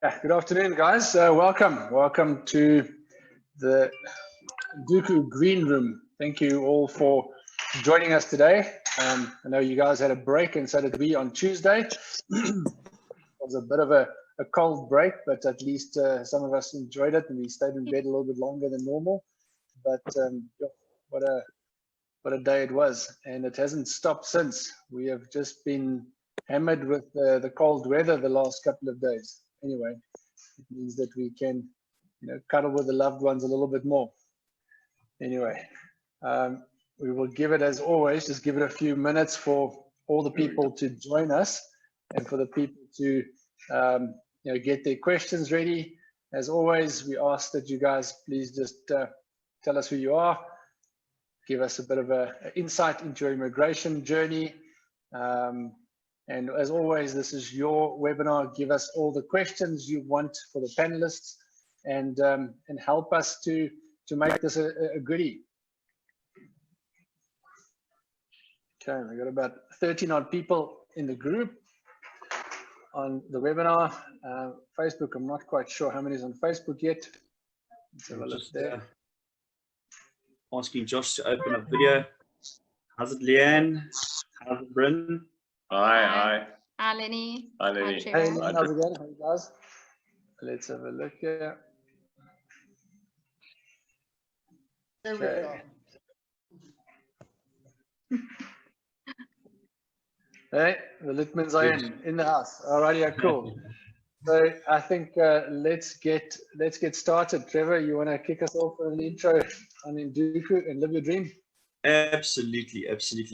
Yeah, good afternoon, guys. Welcome to the Duku Green Room. Thank you all for joining us today. I know you guys had a break, and so did we on Tuesday. It was a bit of a cold break, but at least some of us enjoyed it, and we stayed in bed a little bit longer than normal. But yeah, what a day it was, and it hasn't stopped since. We have just been hammered with the cold weather the last couple of days. Anyway, it means that we can, cuddle with the loved ones a little bit more. Anyway, we will give it, as always, just give it a few minutes for all the people to join us and for the people to get their questions ready. As always, we ask that you guys please just tell us who you are, give us a bit of an insight into your immigration journey. And as always, this is your webinar. Give us all the questions you want for the panelists, and help us to make this a goodie. Okay, we got about 13 odd people in the group on the webinar. Facebook, I'm not quite sure how many is on Facebook yet. Let's have a look there. Asking Josh to open up video. How's it, Leanne? How's it, Bryn? Hi. Hi, Lenny. Hi, Lenny. Hey, how's it going? How you guys? Let's have a look here. Okay. Hey, the Litmans are in the house. Alrighty, cool. So I think let's get started. Trevor, you want to kick us off with an intro on Induku and Live Your Dream? Absolutely.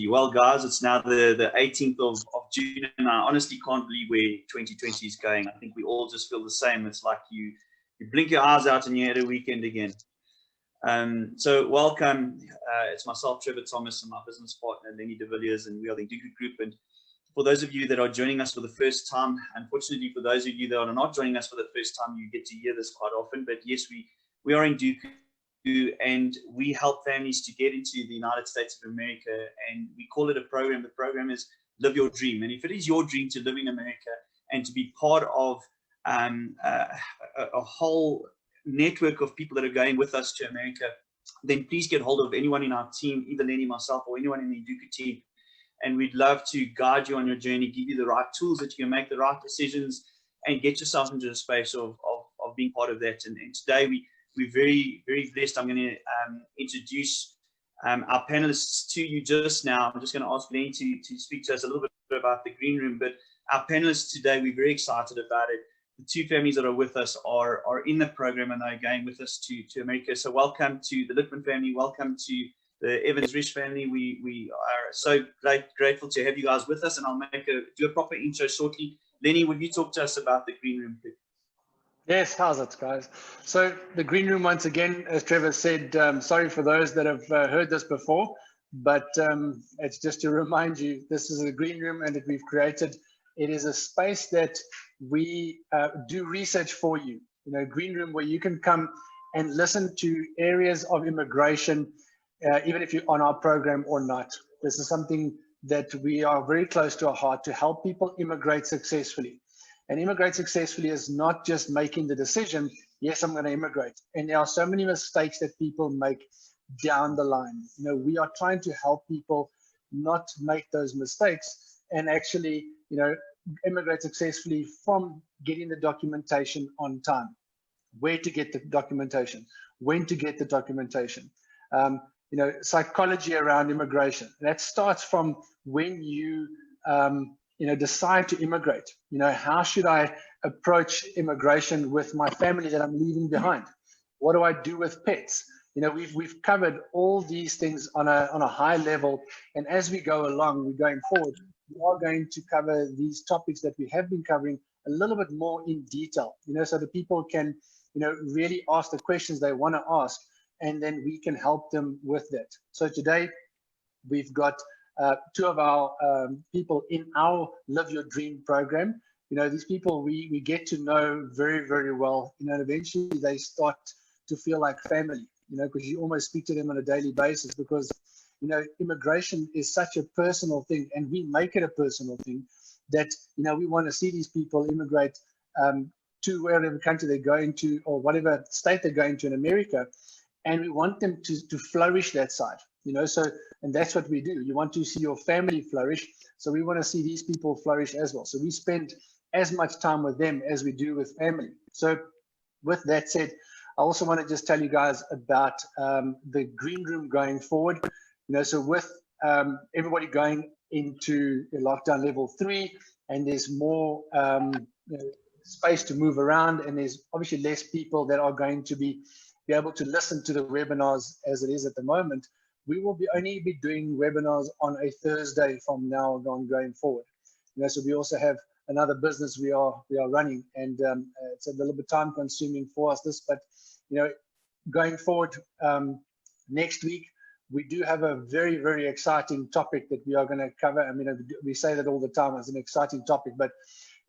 Well, guys, it's now the 18th of June, and I honestly can't believe where 2020 is going. I think we all just feel the same. It's like you blink your eyes out and you're at a weekend again. So welcome. It's myself, Trevor Thomas, and my business partner, Lenny de Villiers, and we are the Induku Group. And for those of you that are joining us for the first time, unfortunately for those of you that are not joining us for the first time, you get to hear this quite often. But yes, we are in Induku, and we help families to get into the United States of America, and we call it a program. The program is Live Your Dream. And if it is your dream to live in America and to be part of a whole network of people that are going with us to America, then please get hold of anyone in our team, either Lenny, myself, or anyone in the Induku team. And we'd love to guide you on your journey, give you the right tools that you can make the right decisions and get yourself into the space of being part of that. And today we're very, very blessed. I'm going to introduce our panelists to you just now. I'm just going to ask Lenny to speak to us a little bit about the Green Room. But our panelists today, we're very excited about it. The two families that are with us are in the program, and they're going with us to America. So welcome to the Litman family. Welcome to the Evans-Rich family. We are so grateful to have you guys with us, and I'll do a proper intro shortly. Lenny, would you talk to us about the Green Room, please? Yes, how's it, guys? So the Green Room, once again, as Trevor said, sorry for those that have heard this before, but it's just to remind you, this is a Green Room and that we've created. It is a space that we do research for you. Green Room where you can come and listen to areas of immigration, even if you're on our program or not. This is something that we are very close to our heart, to help people immigrate successfully. And immigrate successfully is not just making the decision, yes, I'm going to immigrate. And there are so many mistakes that people make down the line. We are trying to help people not make those mistakes and actually, immigrate successfully from getting the documentation on time, where to get the documentation, when to get the documentation. Psychology around immigration. That starts from when you, decide to immigrate. How should I approach immigration with my family that I'm leaving behind? What do I do with pets? We've covered all these things on a high level, and as we go along, we're going forward, we are going to cover these topics that we have been covering a little bit more in detail, so the people can, really ask the questions they want to ask, and then we can help them with that. So today we've got two of our people in our Live Your Dream program. These people we get to know very, very well, and eventually they start to feel like family, because you almost speak to them on a daily basis, because immigration is such a personal thing, and we make it a personal thing that we want to see these people immigrate to wherever country they're going to, or whatever state they're going to in America, and we want them to flourish that side, so, and that's what we do. You want to see your family flourish, so we want to see these people flourish as well. So we spend as much time with them as we do with family. So with that said, I also want to just tell you guys about the green room going forward. So with everybody going into lockdown level 3, and there's more space to move around, and there's obviously less people that are going to be able to listen to the webinars as it is at the moment. We will only be doing webinars on a Thursday from now on going forward. So we also have another business we are running, and it's a little bit time consuming for us but going forward, next week we do have a very, very exciting topic that we are going to cover. I mean, we say that all the time as an exciting topic, but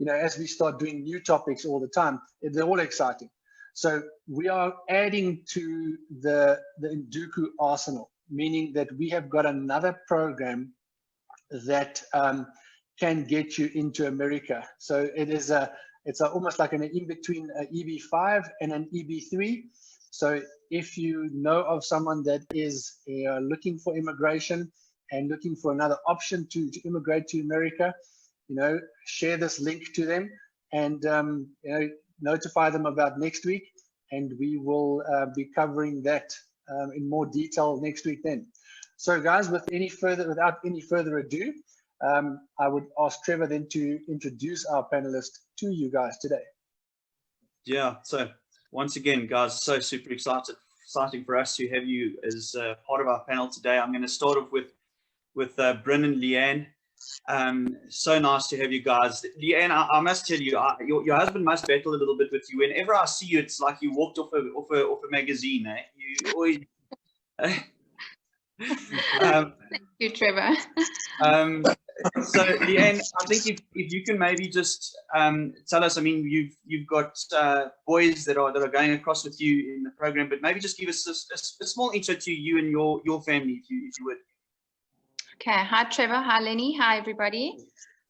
as we start doing new topics all the time, they're all exciting. So we are adding to the Nduku arsenal, meaning that we have got another program that can get you into America. So it's almost like an in-between EB5 and an EB3. So if you know of someone that is looking for immigration and looking for another option to immigrate to America, share this link to them, and notify them about next week, and we will be covering that in more detail next week then. So guys, without any further ado, I would ask Trevor then to introduce our panelists to you guys today. Yeah, so once again, guys, so super exciting for us to have you as part of our panel today. I'm going to start off with Bryn and Leanne. So nice to have you guys. Leanne, I must tell you, your husband must battle a little bit with you. Whenever I see you, it's like you walked off a magazine. Eh? You always. Thank you, Trevor. So Leanne, I think if you can maybe just tell us. I mean, you've got boys that are going across with you in the program, but maybe just give us a small intro to you and your family, if you would. Okay. Hi, Trevor. Hi, Lenny. Hi, everybody.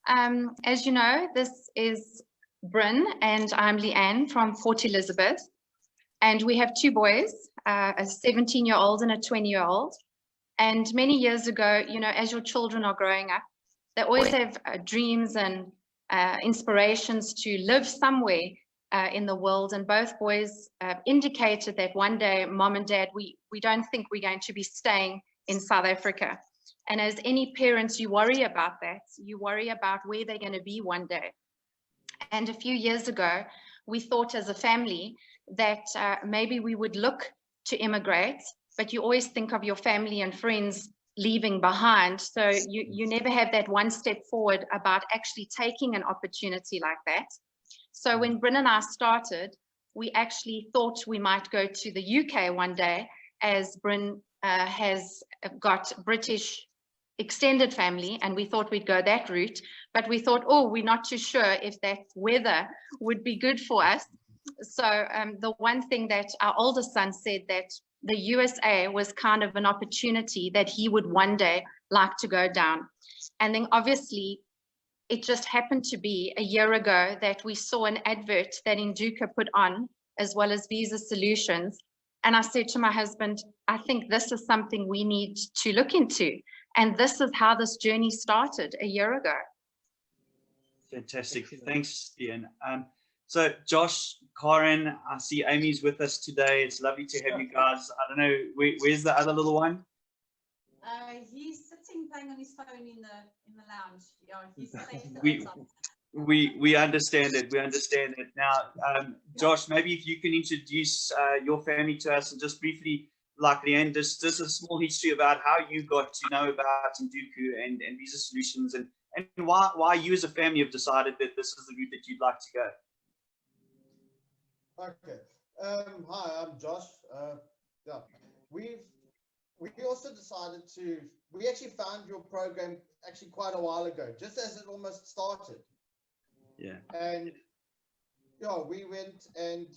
As you know, this is Bryn, and I'm Leanne from Port Elizabeth, and we have 2 boys, a 17-year-old and a 20-year-old. And many years ago, as your children are growing up, they always have dreams and inspirations to live somewhere in the world. And both boys indicated that one day, Mom and Dad, we don't think we're going to be staying in South Africa. And as any parents, you worry about that. You worry about where they're going to be one day. And a few years ago, we thought as a family that maybe we would look to immigrate, but you always think of your family and friends leaving behind. So you never have that one step forward about actually taking an opportunity like that. So when Bryn and I started, we actually thought we might go to the UK one day, as Bryn has got British extended family, and we thought we'd go that route. But we thought, we're not too sure if that weather would be good for us. So the one thing that our oldest son said, that the USA was kind of an opportunity that he would one day like to go down. And then obviously it just happened to be a year ago that we saw an advert that Nduku put on, as well as Visa Solutions. And I said to my husband, I think this is something we need to look into. And this is how this journey started a year ago. Fantastic. Thanks, Ian. So Josh, Karen, I see Amy's with us today. It's lovely to have you guys. I don't know, where's the other little one? He's sitting playing on his phone in the lounge. Yeah, he's we understand it. We understand it. Now, Josh, maybe if you can introduce your family to us, and just briefly, like Leanne, just a small history about how you got to know about Nduku and Visa Solutions, and why you as a family have decided that this is the route that you'd like to go. Okay. Hi, I'm Josh. Yeah, we also decided we actually found your program actually quite a while ago, just as it almost started. Yeah. And yeah, we went and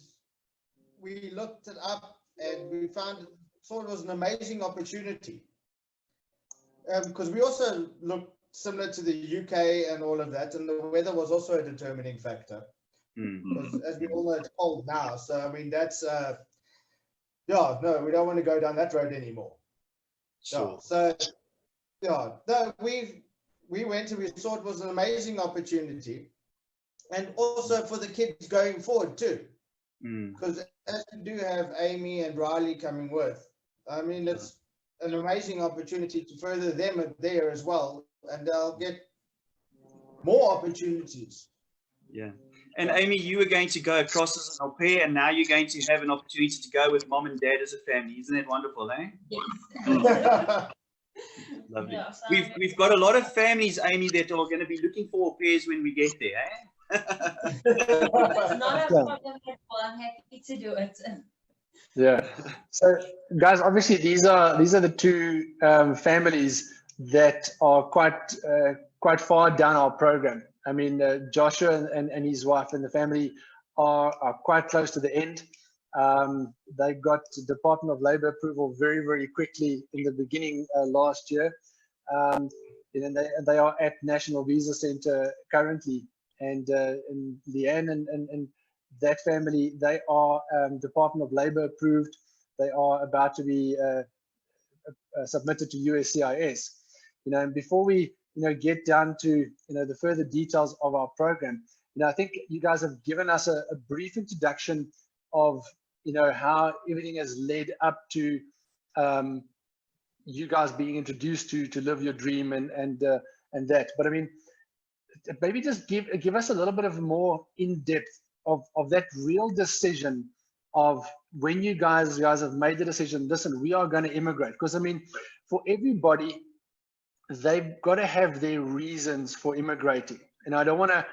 we looked it up, and we found it sort of was an amazing opportunity. Because we also looked similar to the UK and all of that, and the weather was also a determining factor. Because as we all know, it's cold now. So, I mean, that's, yeah, no, we don't want to go down that road anymore. Sure. Yeah, so, yeah, no, we went and we saw it was an amazing opportunity. And also for the kids going forward too. Because as we do have Amy and Riley coming with, I mean, it's an amazing opportunity to further them there as well. And they'll get more opportunities. Yeah. And Amy, you were going to go across as an au pair, and now you're going to have an opportunity to go with mom and dad as a family. Isn't that wonderful, eh? Yes. Lovely. Yeah, so We've got a lot of families, Amy, that are going to be looking for au pairs when we get there, eh? it's not a problem at all. I'm happy to do it. Yeah. So, guys, obviously these are the two families that are quite far down our program. I mean, Joshua and his wife and the family are quite close to the end. They got Department of Labor approval very, very quickly in the beginning last year. And they are at National Visa Center currently. And Leanne and that family, they are Department of Labor approved. They are about to be submitted to USCIS. And before we get down to the further details of our program, I think you guys have given us a brief introduction of how everything has led up to you guys being introduced to live your dream and that. But I mean, maybe just give us a little bit of more in-depth of that real decision of when you guys have made the decision, listen, we are going to immigrate. Because I mean, for everybody, they've got to have their reasons for immigrating. And I don't want to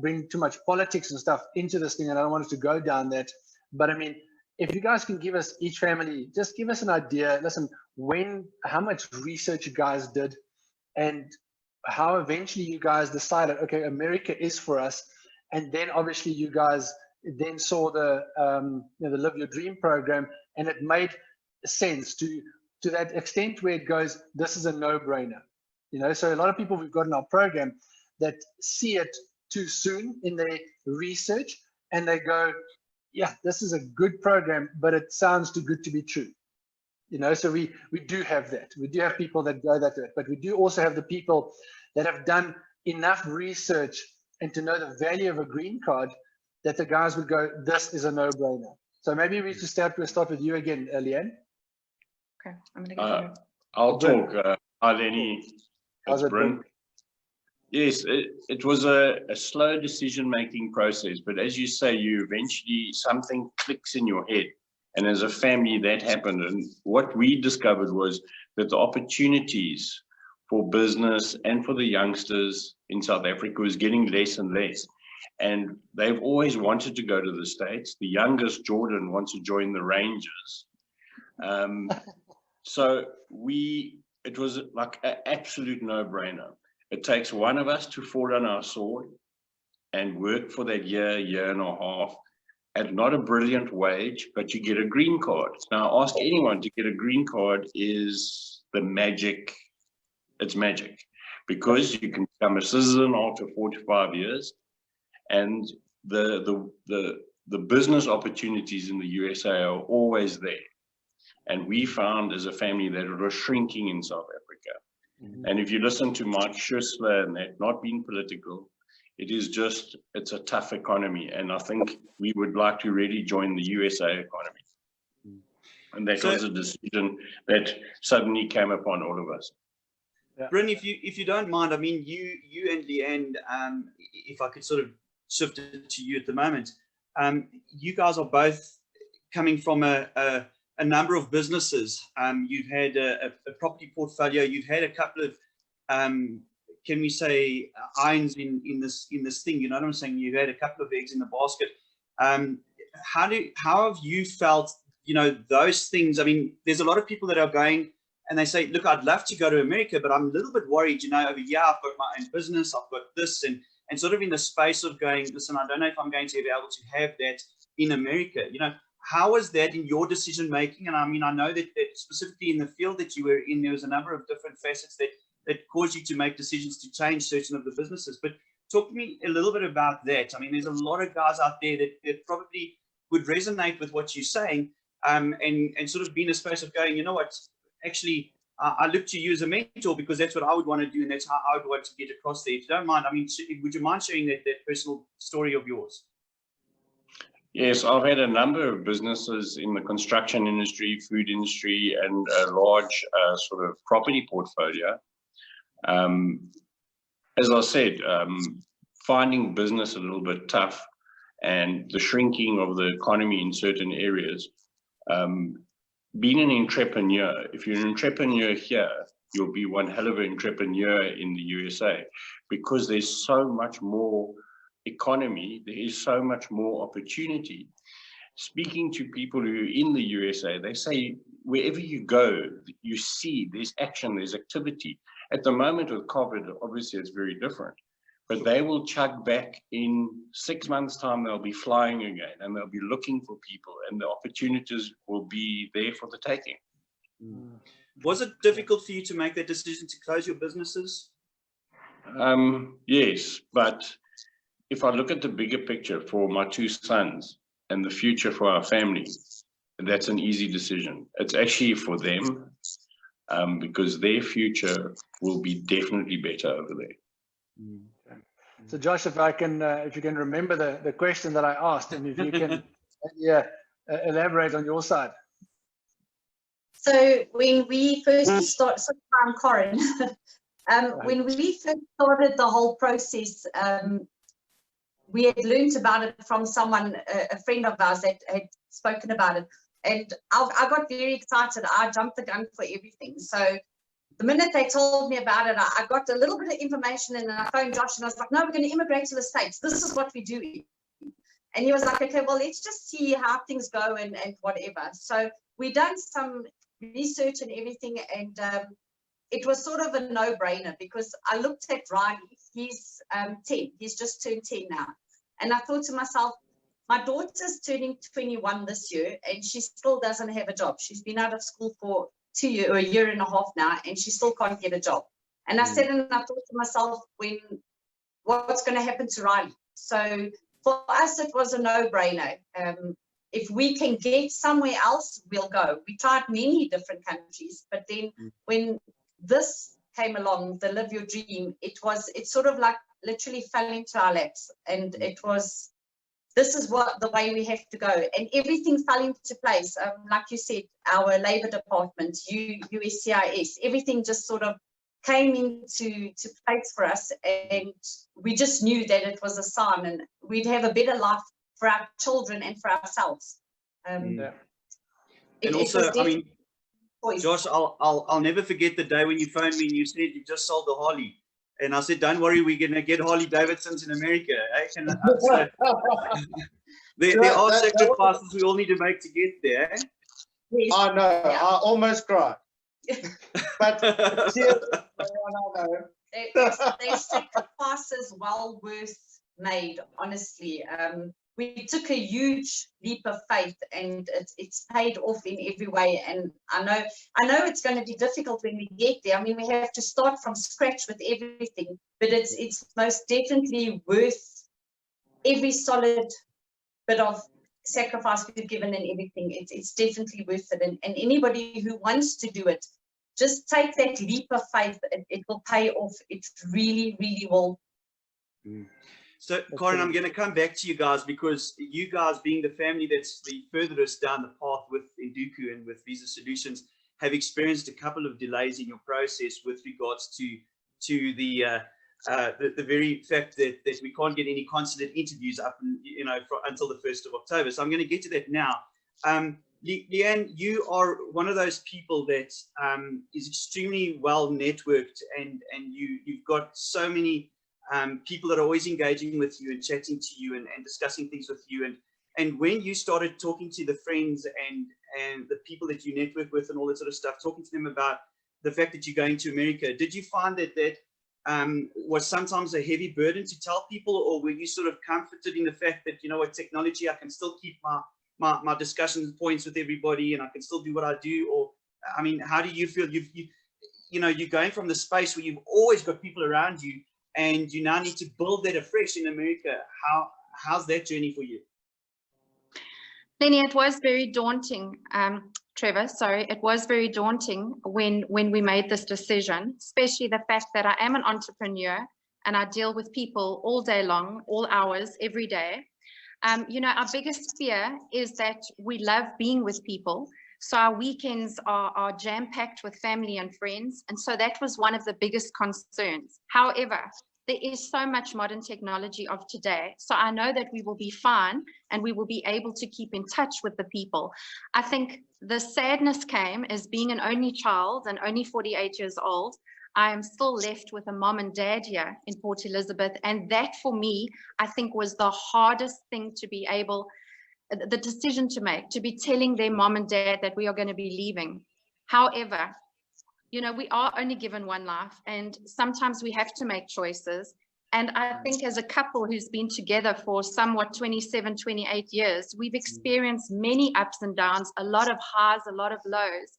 bring too much politics and stuff into this thing, and I don't want us to go down that. But I mean, if you guys can give us, each family, just give us an idea, listen, how much research you guys did, and how eventually you guys decided, okay, America is for us. And then obviously you guys then saw the Live Your Dream program, and it made sense to that extent where it goes, this is a no-brainer. So a lot of people we've got in our program that see it too soon in their research, and they go, yeah, this is a good program, but it sounds too good to be true. So we do have that. We do have people that go that way, but we do also have the people that have done enough research and to know the value of a green card that the guys would go, this is a no-brainer. So maybe we should start with you again, Leanne. Okay, I'm going to go. I'll talk. Hi, Lenny. How's it, Bryn. Yes, it was a slow decision-making process, but as you say, you eventually, something clicks in your head. And as a family, that happened. And what we discovered was that the opportunities for business and for the youngsters in South Africa was getting less and less. And they've always wanted to go to the States. The youngest, Jordan, wants to join the Rangers. So it was like an absolute no-brainer. It takes one of us to fall on our sword and work for that year and a half at not a brilliant wage, but you get a green card. Now, ask anyone to get a green card is the magic. It's magic because you can become a citizen after 45 years, and the business opportunities in the USA are always there. And we found as a family that it was shrinking in South Africa. Mm-hmm. And if you listen to Mike Schuessler and that, not being political, it's a tough economy. And I think we would like to really join the USA economy. And that was a decision that suddenly came upon all of us. Yeah. Bryn, if you don't mind, I mean, you and Leanne, if I could sort of shift it to you at the moment, you guys are both coming from a number of businesses. You've had a property portfolio. You've had a couple of, can we say, irons in this thing? You know what I'm saying? You've had a couple of eggs in the basket. How have you felt? Those things. I mean, there's a lot of people that are going and they say, look, I'd love to go to America, but I'm a little bit worried. Over here, I've got my own business. I've got this, and sort of in the space of going, listen, I don't know if I'm going to be able to have that in America. How was that in your decision making? And I mean, I know that specifically in the field that you were in, there was a number of different facets that caused you to make decisions to change certain of the businesses. But talk to me a little bit about that. I mean, there's a lot of guys out there that probably would resonate with what you're saying, and sort of be in a space of going, you know what, actually, I look to you as a mentor because that's what I would want to do, and that's how I would want to get across there. If you don't mind, I mean, would you mind sharing that personal story of yours? Yes, I've had a number of businesses in the construction industry, food industry, and a large sort of property portfolio. As I said, finding business a little bit tough, and the shrinking of the economy in certain areas. Being an entrepreneur, if you're an entrepreneur here, you'll be one hell of an entrepreneur in the USA, because there's so much more economy, there is so much more opportunity. Speaking to people who are in the USA, they say wherever you go, you see there's action, there's activity. At the moment with COVID, obviously it's very different, but they will chug back in 6 months' time, they'll be flying again, and they'll be looking for people, and the opportunities will be there for the taking. Was it difficult for you to make that decision to close your businesses? Yes, but if I look at the bigger picture for my 2 sons and the future for our family, that's an easy decision. It's actually for them, because their future will be definitely better over there. So Josh, if you can remember the question that I asked, and if you can elaborate on your side. So when we first started, so I'm Corin. When we first started the whole process, we had learned about it from someone, a friend of ours that had spoken about it. And I got very excited. I jumped the gun for everything. So the minute they told me about it, I got a little bit of information, and I phoned Josh and I was like, no, we're going to immigrate to the States. This is what we do. And he was like, okay, well, let's just see how things go and whatever. So we done some research and everything, and it was sort of a no-brainer, because I looked at Riley. He's 10. He's just turned 10 now. And I thought to myself, my daughter's turning 21 this year, and she still doesn't have a job. She's been out of school for 2 years or a year and a half now, and she still can't get a job. And I said, and I thought to myself, what's going to happen to Riley? So for us, it was a no-brainer. If we can get somewhere else, we'll go. We tried many different countries, but then when this came along, the Live Your Dream, it sort of like literally fell into our laps, and this is the way we have to go, and everything fell into place. Like you said, our labor department, USCIS, everything just sort of came into place for us, and we just knew that it was a sign, and we'd have a better life for our children and for ourselves. And also, I mean, Josh, I'll never forget the day when you phoned me and you said you just sold the Harley. And I said, don't worry, we're going to get Harley Davidsons in America. Eh? And there are sacrifices we all need to make to get there. Yes. I know, Yeah. I almost cried. But they sacrifices well worth made, honestly. We took a huge leap of faith, and it's paid off in every way. And I know it's going to be difficult when we get there. I mean, we have to start from scratch with everything, but it's most definitely worth every solid bit of sacrifice we've given and everything. It's definitely worth it. And anybody who wants to do it, just take that leap of faith. It will pay off. It really, really will. So, Corin, I'm going to come back to you guys, because you guys, being the family that's the furthest down the path with Induku and with Visa Solutions, have experienced a couple of delays in your process with regards to the very fact that we can't get any consulate interviews up, until the 1st of October. So I'm going to get to that now. Leanne, you are one of those people that is extremely well networked, and you've got so many people that are always engaging with you and chatting to you and discussing things with you. And when you started talking to the friends and the people that you network with and all that sort of stuff, talking to them about the fact that you're going to America, did you find that was sometimes a heavy burden to tell people, or were you sort of comforted in the fact that, with technology, I can still keep my discussion points with everybody and I can still do what I do? Or, I mean, how do you feel? You're going from the space where you've always got people around you, and you now need to build that afresh in America. How's that journey for you? Lenny, it was very daunting. Trevor, sorry, it was very daunting when we made this decision, especially the fact that I am an entrepreneur and I deal with people all day long, all hours, every day. You know, our biggest fear is that we love being with people. So our weekends are jam-packed with family and friends. And so that was one of the biggest concerns. However, there is so much modern technology of today. So I know that we will be fine and we will be able to keep in touch with the people. I think the sadness came as being an only child and only 48 years old. I am still left with a mom and dad here in Port Elizabeth. And that for me, I think was the hardest thing to be able, the decision to make, to be telling their mom and dad that we are going to be leaving. However, you know, we are only given one life and sometimes we have to make choices. And I think as a couple who's been together for somewhat 27, 28 years, we've experienced many ups and downs, a lot of highs, a lot of lows.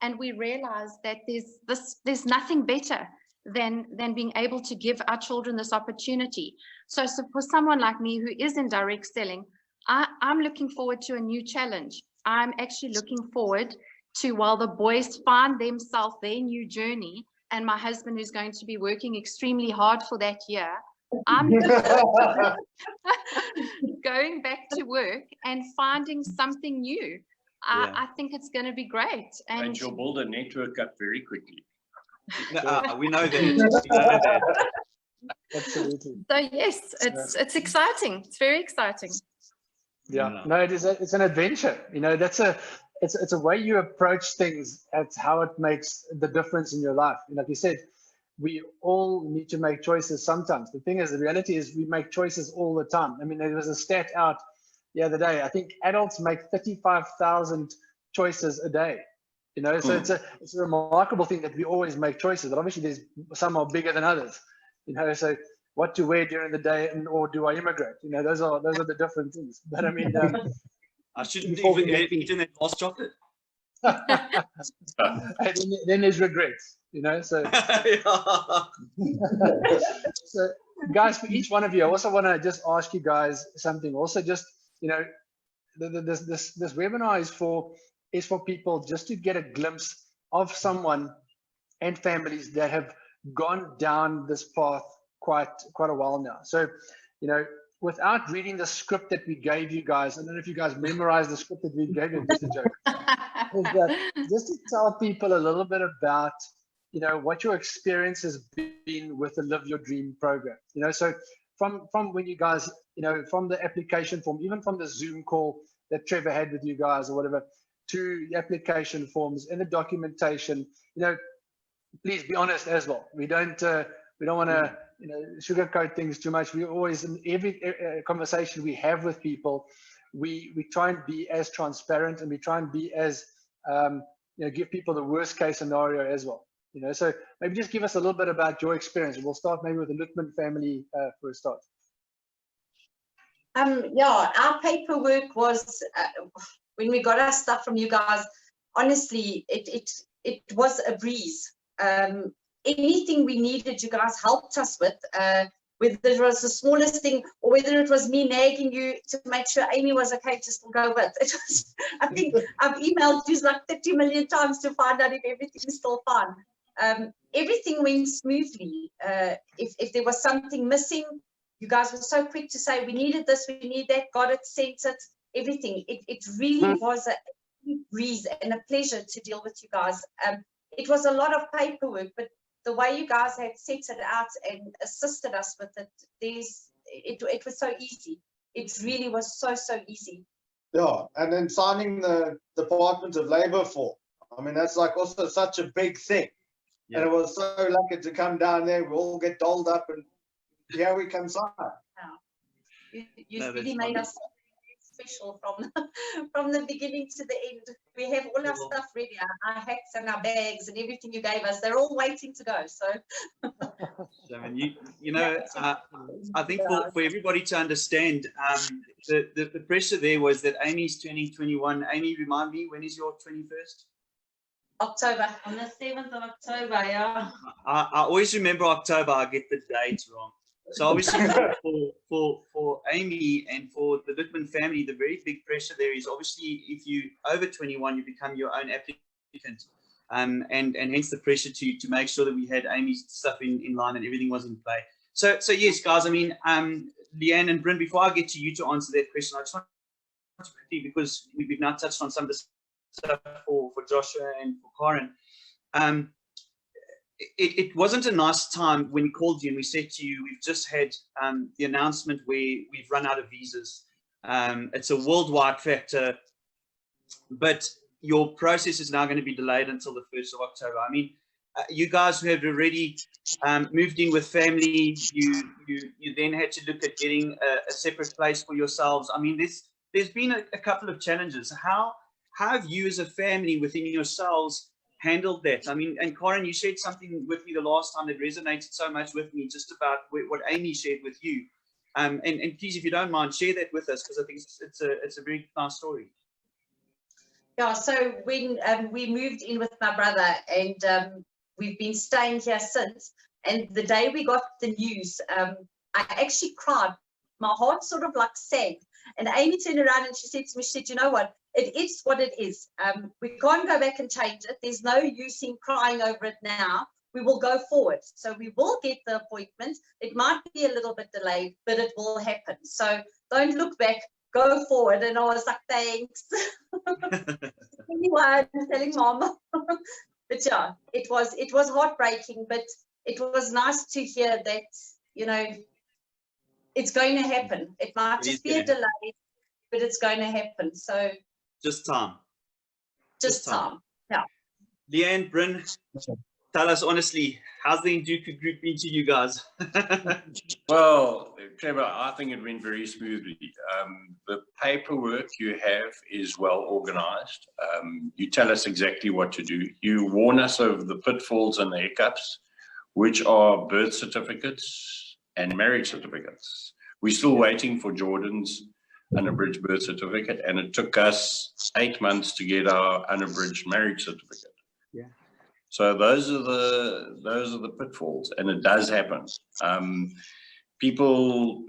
And we realize that there's nothing better than being able to give our children this opportunity. So for someone like me who is in direct selling, I'm looking forward to a new challenge. I'm actually looking forward to, while the boys find themselves their new journey, and my husband who's going to be working extremely hard for that year, I'm going back to work and finding something new. I think it's going to be great. And you'll build a network up very quickly. We know that. Absolutely. So yes, it's exciting. It's very exciting. Yeah, no, it's an adventure. You know, it's a way you approach things. That's how it makes the difference in your life. And like you said, we all need to make choices sometimes. The thing is, the reality is we make choices all the time. I mean, there was a stat out the other day. I think adults make 35,000 choices a day. You know, so it's a remarkable thing that we always make choices. But obviously, there's some are bigger than others. You know, so what to wear during the day, or do I immigrate? You know, those are the different things. But I mean, I shouldn't even eat in that last chocolate. And then there's regrets. You know, so so guys, for each one of you, I also want to just ask you guys something. Also, just you know, this webinar is for people just to get a glimpse of someone and families that have gone down this path quite a while now. So, you know, without reading the script that we gave you guys, I don't know if you guys memorized the script that we gave you, just a joke. Just to tell people a little bit about, you know, what your experience has been with the Live Your Dream program. You know, so from when you guys, you know, from the application form, even from the Zoom call that Trevor had with you guys or whatever, to the application forms and the documentation, you know, please be honest as well. We don't want to, you know, sugarcoat things too much. We always, in every conversation we have with people, we try and be as transparent, and we try and be as, you know, give people the worst case scenario as well. You know, so maybe just give us a little bit about your experience. We'll start maybe with the Lutman family for a start. Yeah, our paperwork was, when we got our stuff from you guys, honestly, it was a breeze. Anything we needed, you guys helped us with, whether it was the smallest thing or whether it was me nagging you to make sure Amy was okay to still go with. It was, I think I've emailed you like 30 million times to find out if everything's still fine. Everything went smoothly. If there was something missing, you guys were so quick to say, we needed this, we need that, got it, sent it, everything. It really was a breeze and a pleasure to deal with you guys. It was a lot of paperwork, but the way you guys had set it out and assisted us with it, it was so easy. It really was so easy. Yeah, and then signing the Department of Labor form. I mean, that's like also such a big thing. Yeah. And it was so lucky to come down there. We all get dolled up, and here we come sign. Yeah. You really made us special from the beginning to the end. We have all our stuff ready, our hats and our bags and everything you gave us. They're all waiting to go. So, I mean, you know, I think for everybody to understand, the pressure there was that Amy's turning 21. Amy, remind me, when is your 21st? October. On the 7th of October, yeah. I always remember October. I get the dates wrong. So obviously for Amy and for the Littman family, the very big pressure there is obviously if you over 21, you become your own applicant. And hence the pressure to make sure that we had Amy's stuff in line and everything was in play. So yes, guys, I mean, Leanne and Bryn, before I get to you to answer that question, I just want to quickly, because we've now touched on some of the stuff for Joshua and for Karen. It wasn't a nice time when we called you and we said to you, we've just had the announcement where we've run out of visas. It's a worldwide factor, but your process is now going to be delayed until the 1st of October. I mean, you guys who have already moved in with family, you then had to look at getting a separate place for yourselves. I mean, there's been a couple of challenges. How have you as a family within yourselves handled that? I mean, and Karen, you shared something with me the last time that resonated so much with me, just about what Amy shared with you. And please, if you don't mind, share that with us, because I think it's a very nice story. Yeah, so when we moved in with my brother, and we've been staying here since, and the day we got the news, I actually cried. My heart sort of like sank. And Amy turned around and she said to me, she said, you know what? It is what it is. We can't go back and change it. There's no use in crying over it now. We will go forward. So we will get the appointment. It might be a little bit delayed, but it will happen. So don't look back, go forward. And I was like, thanks. Anyway, I'm telling Mom. But yeah, it was heartbreaking, but it was nice to hear that, you know, it's going to happen. It might just be a delay, but it's going to happen. So just time. Just time. Yeah. Leanne, Bryn, tell us honestly, how's the Nduku group been to you guys? Well, Trevor, I think it went very smoothly. The paperwork you have is well organized. You tell us exactly what to do. You warn us of the pitfalls and the hiccups, which are birth certificates and marriage certificates. We're still waiting for Jordan's unabridged birth certificate, and it took us 8 months to get our unabridged marriage certificate. Yeah. So those are the pitfalls, and it does happen. People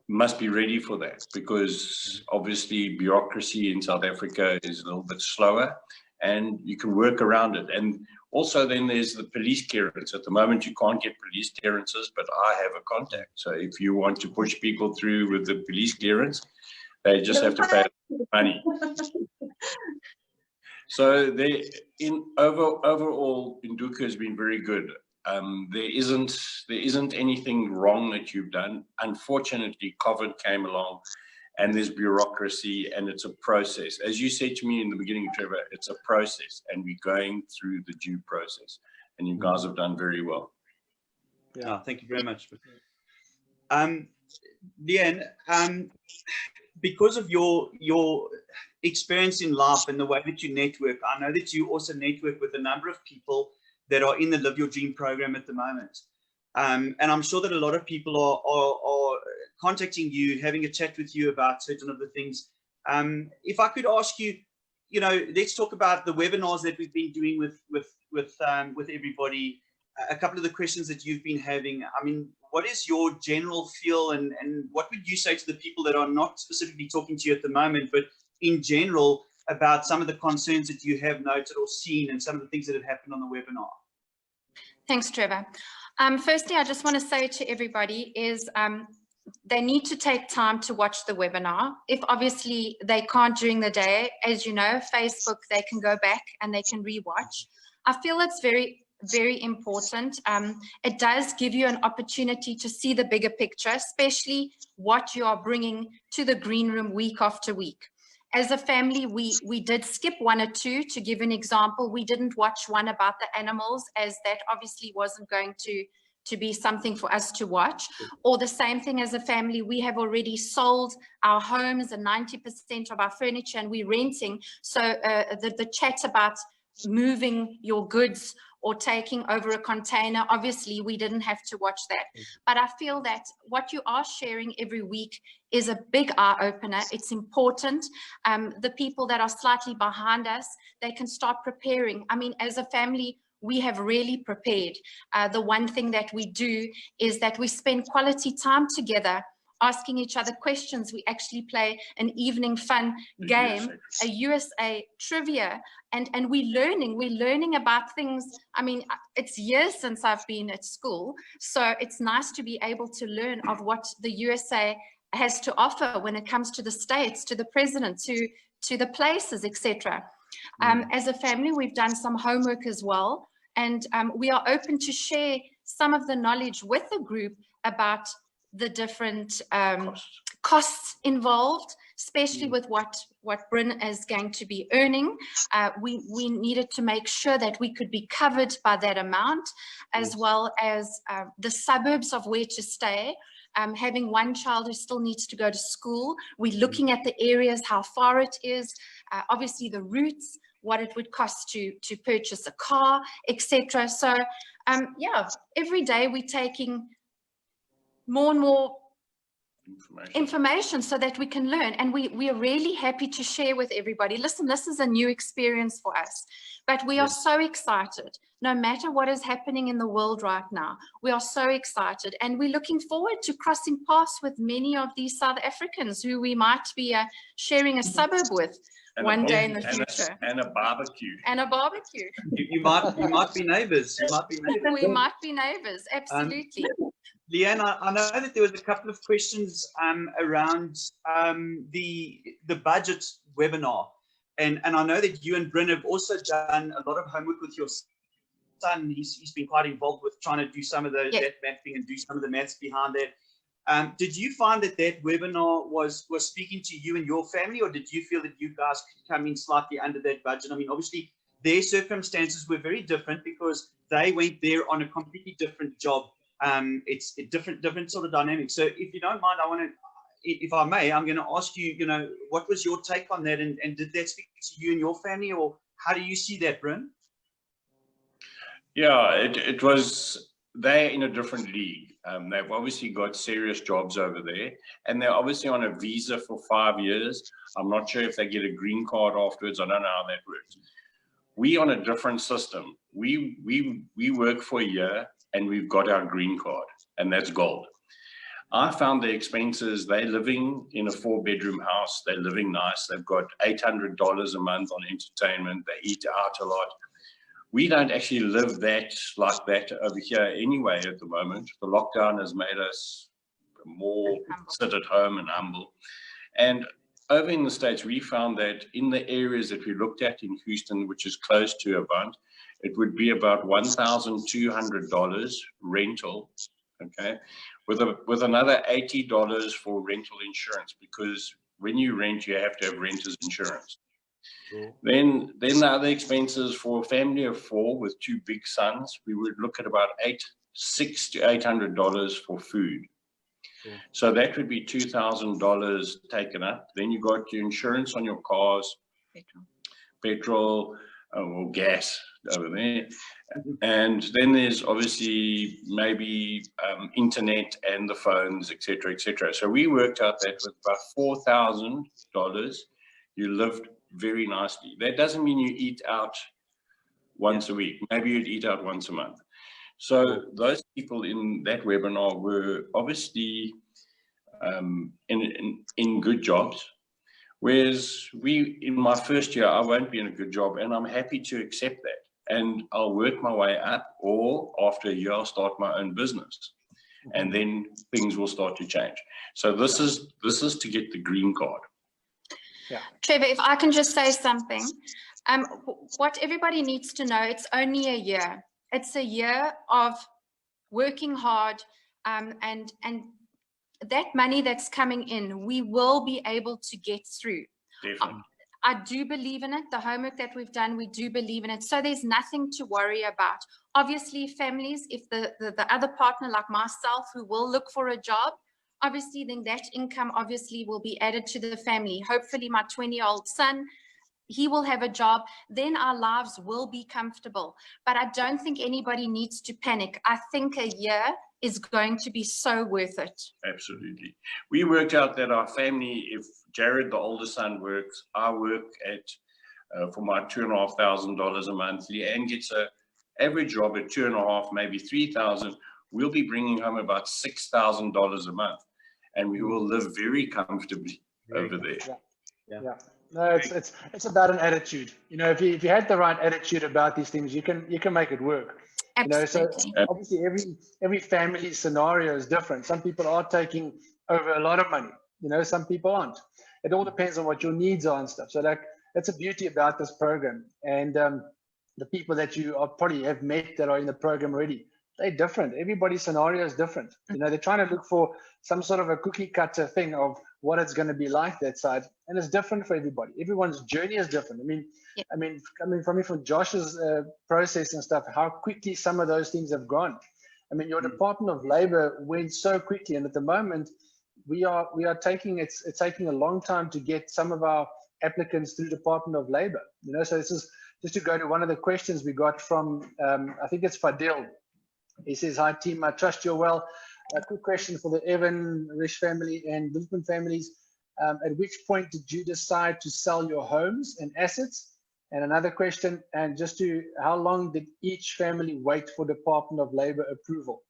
must be ready for that, because obviously bureaucracy in South Africa is a little bit slower, and you can work around it. And also then there's the police clearance. At the moment you can't get police clearances, but I have a contact. So if you want to push people through with the police clearance, they just have to pay money. So overall, Nduku has been very good. There isn't anything wrong that you've done. Unfortunately, COVID came along, and there's bureaucracy, and it's a process. As you said to me in the beginning, Trevor, it's a process, and we're going through the due process, and you guys have done very well. Yeah, thank you very much. Leanne, because of your experience in life and the way that you network, I know that you also network with a number of people that are in the Live Your Dream program at the moment. And I'm sure that a lot of people are contacting you, having a chat with you about certain of the things. If I could ask you, you know, let's talk about the webinars that we've been doing with everybody. A couple of the questions that you've been having. I mean, what is your general feel, and what would you say to the people that are not specifically talking to you at the moment, but in general, about some of the concerns that you have noted or seen and some of the things that have happened on the webinar? Thanks, Trevor. Firstly, I just want to say to everybody is they need to take time to watch the webinar. If obviously they can't during the day, as you know, Facebook, they can go back and they can rewatch. I feel it's very, very important. It does give you an opportunity to see the bigger picture, especially what you are bringing to the green room week after week. As a family, we did skip one or two. To give an example, we didn't watch one about the animals, as that obviously wasn't going to be something for us to watch. Or the same thing, as a family, we have already sold our homes and 90% of our furniture, and we're renting. So the chat about moving your goods or taking over a container. Obviously, we didn't have to watch that. But I feel that what you are sharing every week is a big eye-opener. It's important. The people that are slightly behind us, they can start preparing. I mean, as a family, we have really prepared. The one thing that we do is that we spend quality time together, asking each other questions. We actually play an evening fun game, a USA trivia, and we're learning about things. I mean, it's years since I've been at school, so it's nice to be able to learn of what the USA has to offer when it comes to the states, to the president, to the places, etc. As a family, we've done some homework as well, and we are open to share some of the knowledge with the group about the different costs involved, especially with what Bryn is going to be earning. We needed to make sure that we could be covered by that amount, as well as the suburbs of where to stay. Having one child who still needs to go to school, we're looking at the areas, how far it is, obviously the routes, what it would cost to purchase a car, etc. So yeah, every day we're taking more and more information so that we can learn, and we are really happy to share with everybody. Listen, this is a new experience for us, but we are so excited. No matter what is happening in the world right now, we are so excited, and we're looking forward to crossing paths with many of these South Africans who we might be sharing a suburb with one day in the future. And a barbecue. And a barbecue. You might be neighbours. We might be neighbours, absolutely. Leanne, I know that there was a couple of questions around the budget webinar, and I know that you and Bryn have also done a lot of homework with your son. He's been quite involved with trying to do some of that mapping and do some of the maths behind that. Did you find that webinar was speaking to you and your family, or did you feel that you guys could come in slightly under that budget? I mean, obviously their circumstances were very different because they went there on a completely different job. It's a different sort of dynamic. So if you don't mind, if I may, I'm going to ask you, what was your take on that, and did that speak to you and your family, or how do you see that, Bryn? Yeah, it was, they're in a different league. They've obviously got serious jobs over there, and they're obviously on a visa for 5 years. I'm not sure if they get a green card afterwards. I don't know how that works. We on a different system. We work for a year, and we've got our green card, and that's gold. I found the expenses, they're living in a 4-bedroom house, they're living nice, they've got $800 a month on entertainment, they eat out a lot. We don't actually live like that over here anyway at the moment. The lockdown has made us more sit at home and humble. And over in the States, we found that in the areas that we looked at in Houston, which is close to Avant, it would be about $1,200 rental, okay, with another $80 for rental insurance, because when you rent, you have to have renter's insurance. Cool. Then the other expenses for a family of 4 with 2 big sons, we would look at about $600 to $800 for food. Cool. So that would be $2,000 taken up. Then you got your insurance on your cars, petrol or gas over there, and then there's obviously maybe internet and the phones, etc., etc. So we worked out that with about $4,000 you lived very nicely. That doesn't mean you eat out once a week. Maybe you'd eat out once a month. So those people in that webinar were obviously in good jobs. Whereas in my first year, I won't be in a good job, and I'm happy to accept that. And I'll work my way up, or after a year, I'll start my own business, and then things will start to change. So this is to get the green card. Yeah. Trevor, if I can just say something, what everybody needs to know, it's only a year. It's a year of working hard, and that money that's coming in, we will be able to get through. Definitely. I do believe in it. The homework that we've done, we do believe in it. So there's nothing to worry about. Obviously, families, if the other partner like myself who will look for a job, obviously then that income obviously will be added to the family. Hopefully my 20-year-old son he will have a job, then our lives will be comfortable. But I don't think anybody needs to panic. I think a year is going to be so worth it. Absolutely. We worked out that our family, if Jared, the older son, works, I work at for my $2,500 a month, Leanne gets a average job at 2.5, maybe 3,000. We'll be bringing home about $6,000 a month, and we will live very comfortably over there. Yeah. No, it's about an attitude. You know, if you had the right attitude about these things, you can make it work. Absolutely. You know, so obviously every family scenario is different. Some people are taking over a lot of money. You know, some people aren't. It all depends on what your needs are and stuff. So that's a beauty about this program. And the people that you probably have met that are in the program already, they're different. Everybody's scenario is different. You know, they're trying to look for some sort of a cookie cutter thing of what it's going to be like that side, and it's different for everybody. Everyone's journey is different. I mean, coming from Josh's process and stuff, how quickly some of those things have gone. I mean, your Department of Labor went so quickly, and at the moment, we are taking it's taking a long time to get some of our applicants through Department of Labor. You know, so this is just to go to one of the questions we got from I think it's Fadil. He says, "Hi team, I trust you're well. A quick question for the Evan, Rish family and Lisbon families. At which point did you decide to sell your homes and assets?" And another question, and how long did each family wait for Department of Labor approval?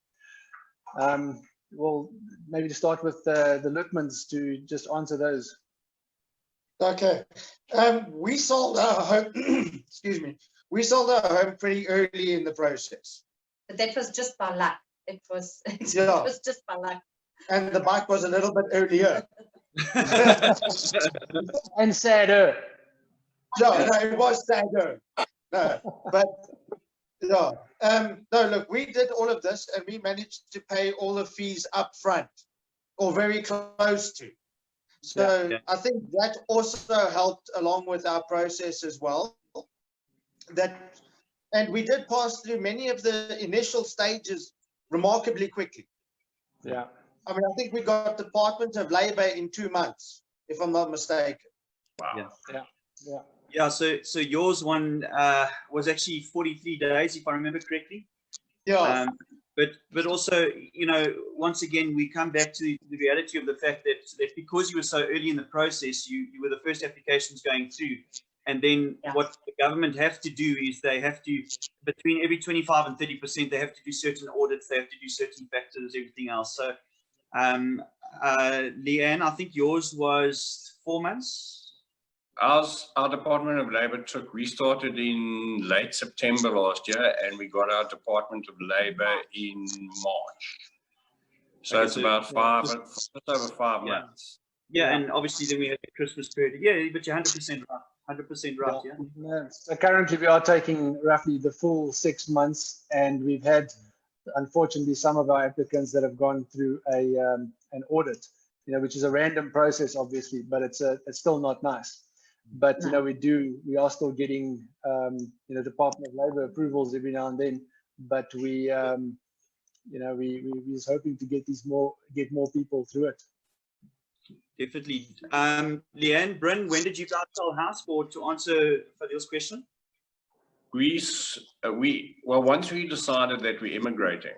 Well, maybe to start with the Lutmans to just answer those. Okay. We sold our home, excuse me, we sold our home pretty early in the process. But that was just by luck. It was just by luck. And the bike was a little bit earlier. And sadder. No, it was sadder. No, but no. No, look, we did all of this and we managed to pay all the fees up front or very close to. So I think that also helped along with our process as well. And we did pass through many of the initial stages remarkably quickly. Yeah. I mean, I think we got Department of Labor in 2 months, if I'm not mistaken. Wow. Yeah. So yours one was actually 43 days, if I remember correctly. Yeah. But also, you know, once again, we come back to the reality of the fact that because you were so early in the process, you were the first applications going through. And then what the government have to do is they have to, between every 25 and 30%, they have to do certain audits, they have to do certain factors, everything else. So, Leanne, I think yours was 4 months. Our Department of Labor we started in late September last year, and we got our Department of Labor in March. So it's about just over 5 months. Yeah, and obviously then we had the Christmas period. Yeah, but you're 100% right. 100% right, yeah. So currently we are taking roughly the full 6 months, and we've had, unfortunately, some of our applicants that have gone through an audit, you know, which is a random process, obviously, but it's still not nice. But you know, we are still getting you know, Department of Labor approvals every now and then. But we you know, we was hoping to get more people through it. Definitely. Leanne, Bryn, when did you guys sell house? To answer Fadil's question? Well, once we decided that we're immigrating,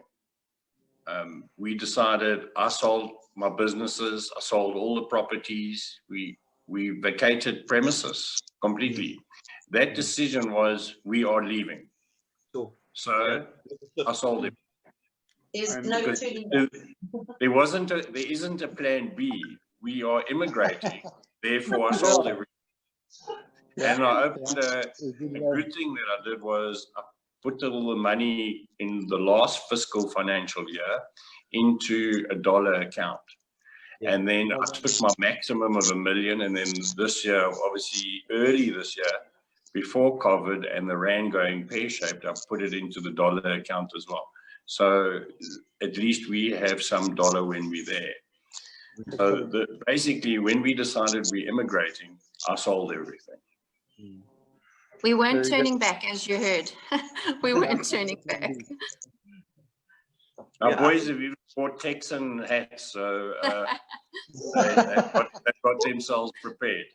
we decided, I sold my businesses, I sold all the properties, we vacated premises completely. That decision was, we are leaving. Sure. So I sold it. There's no turning back. There isn't a plan B. We are immigrating. Therefore, I sold everything. And I opened a good thing that I did was I put all the money in the last fiscal financial year into a dollar account. And then I took my maximum of $1 million. And then this year, obviously early this year, before COVID and the rand going pear-shaped, I put it into the dollar account as well. So at least we have some dollar when we're there. So basically, when we decided we're immigrating, I sold everything. We weren't turning back, as you heard. We weren't turning back. Our boys have even bought Texan hats, so they got themselves prepared.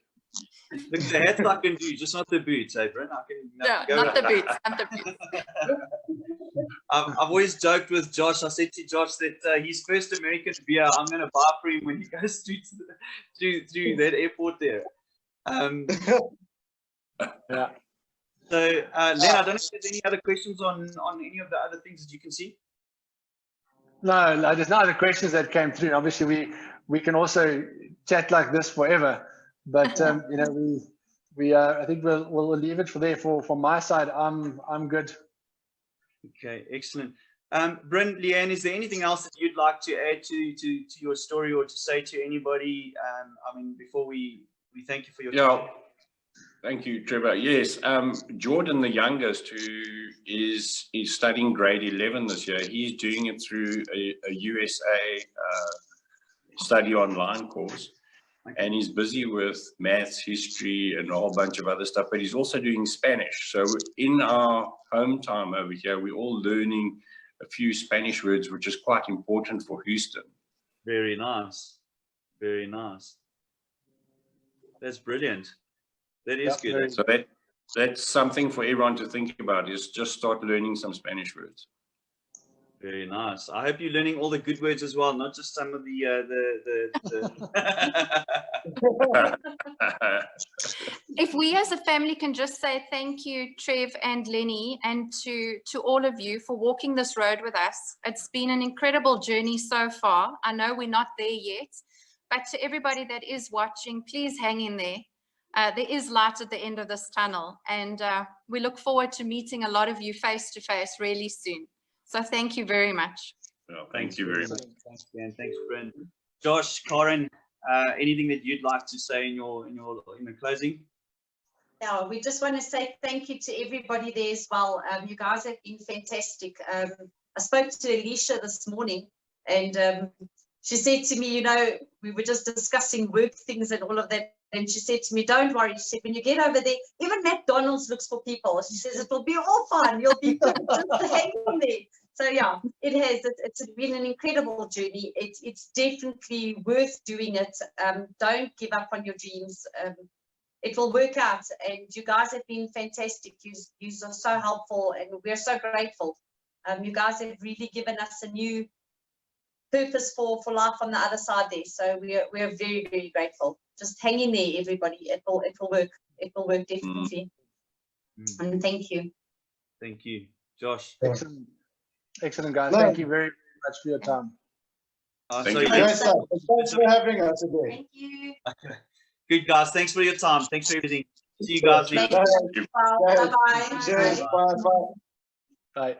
Look, the hats I can do, just not the boots, eh, Bryn? I can go not the with boots, not the boots. I've always joked with Josh. I said to Josh that his first American beer, I'm going to buy for him when he goes through that airport there. Yeah. So, Len, I don't know if there's any other questions on any of the other things that you can see. No, there's no other questions that came through. Obviously, we can also chat like this forever, but you know, I think we'll leave it for there. For my side, I'm good. Okay, excellent. Bryn, Leanne, is there anything else that you'd like to add to your story or to say to anybody? I mean, before we thank you for your time. Thank you, Trevor. Yes, Jordan, the youngest, who is studying grade 11 this year, he's doing it through a USA study online course. And he's busy with maths, history, and a whole bunch of other stuff, but he's also doing Spanish. So in our home time over here, we're all learning a few Spanish words, which is quite important for Houston. Very nice. Very nice. That's brilliant. That is good. So that's something for everyone to think about, is just start learning some Spanish words. Very nice. I hope you're learning all the good words as well, not just some of the If we as a family can just say thank you, Trev and Lenny, and to all of you for walking this road with us. It's been an incredible journey so far. I know we're not there yet, but to everybody that is watching, please hang in there. There is light at the end of this tunnel, and we look forward to meeting a lot of you face to face really soon. So thank you very much. Well, thank you very much. Thanks, Dan. Thanks, Bryn. Josh, Karen, anything that you'd like to say in the closing? Yeah, we just want to say thank you to everybody there as well. You guys have been fantastic. I spoke to Alicia this morning, and she said to me, you know, we were just discussing work things and all of that. And she said to me, don't worry. She said, when you get over there, even McDonald's looks for people. She says, it will be all fine. You'll be good. Just hang in there. So yeah, it has. It's been an incredible journey. It's definitely worth doing it. Don't give up on your dreams. It will work out. And you guys have been fantastic. You are so helpful, and we're so grateful. You guys have really given us a new purpose for life on the other side there. So we're very, very grateful. Just hang in there, everybody. It will work. It will work definitely. And thank you. Thank you, Josh. Excellent, guys. Thank you very much for your time. Thank you. Thanks for having us today. Thank you. Good, guys. Thanks for your time. Thanks for everything. See you guys. Bye-bye. Cheers. Bye. Bye.